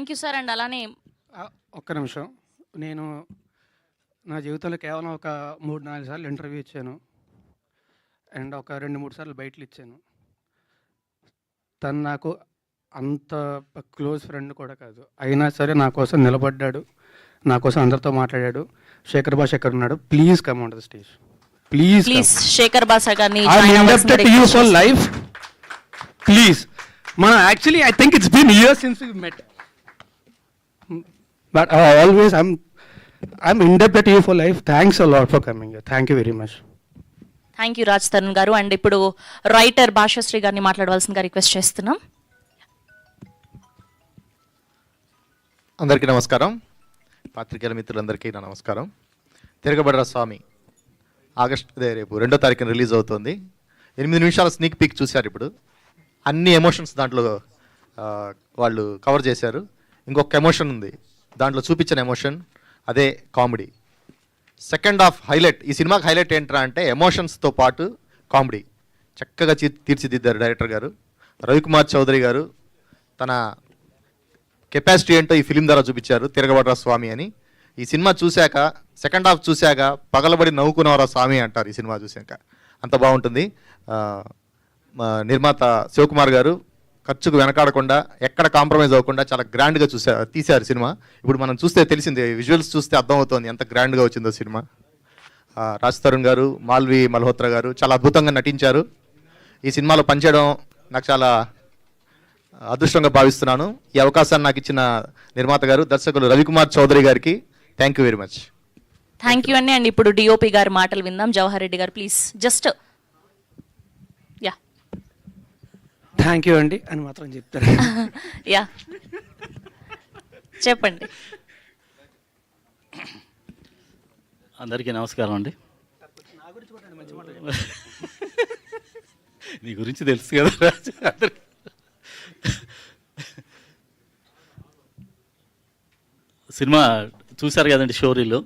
Thank you sir. And అలానే ఒక్క నిమిషం. నేను నా జీవితంలో కేవలం ఒక 3, 4 సార్లు ఇంటర్వ్యూ ఇచ్చాను. అండ్ ఒక 2, 3 సార్లు బయటలు ఇచ్చాను. తను నాకు అంత క్లోజ్ ఫ్రెండ్ కూడా కాదు. అయినా సరే నా కోసం నిలబడ్డాడు. నా కోసం అందరితో మాట్లాడాడు. శేఖర్ భాష ఎక్కడ ఉన్నాడు? Please come on the stage. Please please Shekhar Basha గారిని I'm indebted to you for life. Please. మనం actually I think it's been years since we met. But always I'm indebted to you for life. Thanks a lot for coming here. Thank you very much. Thank you Raj Tarun garu. And ఇప్పుడు writer Bhashasree గారిని మాట్లాడవలసిందిగా request చేస్తున్నాం. అందరికీ నమస్కారం. పాత్రికేయుల మిత్రులందరికీ నా నమస్కారం. తిరగబడ్డ స్వామి రేపు 2వ తారీఖున రిలీజ్ అవుతుంది. 8 నిమిషాల స్నీక్ పీక్ చూశారు. ఇప్పుడు అన్ని ఎమోషన్స్ దాంట్లో వాళ్ళు కవర్ చేశారు. ఇంకొక ఎమోషన్ ఉంది దాంట్లో చూపించిన ఎమోషన్, అదే కామెడీ. Second half highlight. ఈ సినిమాకి హైలైట్ ఏంట్రా అంటే ఎమోషన్స్తో పాటు కామెడీ చక్కగా తీర్చిదిద్దారు డైరెక్టర్ గారు. రవికుమార్ చౌదరి గారు తన కెపాసిటీ ఏంటో ఈ ఫిలిం ద్వారా చూపించారు. తిరగబడ్డ స్వామి అని. ఈ సినిమా చూశాక సెకండ్ హాఫ్ చూశాక పగలబడి నవ్వుకునేవారా స్వామి అంటారు ఈ సినిమా చూశాక. అంత బాగుంటుంది. నిర్మాత శివకుమార్ గారు ఖర్చుకు వెనకాడకుండా ఎక్కడ కాంప్రమైజ్ అవ్వకుండా చాలా గ్రాండ్గా తీశారు సినిమా. ఇప్పుడు మనం చూస్తే తెలిసింది, విజువల్స్ చూస్తే అర్థమవుతోంది ఎంత గ్రాండ్గా వచ్చిందో సినిమా. రాజ్ తరుణ్ గారు, మాల్వి మల్హోత్రా గారు చాలా అద్భుతంగా నటించారు. ఈ సినిమాలో పనిచేయడం నాకు చాలా అదృష్టంగా భావిస్తున్నాను. ఈ అవకాశాన్ని నాకు ఇచ్చిన నిర్మాత గారు, దర్శకులు రవికుమార్ చౌదరి గారికి thank you very much. Thank you అండి. అండ్ ఇప్పుడు డిఓపి గారి మాటలు విందాం. జవహర్ రెడ్డి గారు please just yeah. Thank you అండి అని మాత్రం చెప్తారు. యా చెప్పండి. అందరికీ నమస్కారం అండి. నీ గురించి తెలుసు కదా రాజు. సినిమా చూశారు కదండి, షోరీలో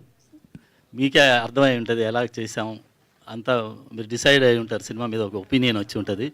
మీకే అర్థమై ఉంటుంది ఎలా చేసాం అంతా. మీరు డిసైడ్ అయి ఉంటారు, సినిమా మీద ఒక ఒపీనియన్ వచ్చి ఉంటుంది.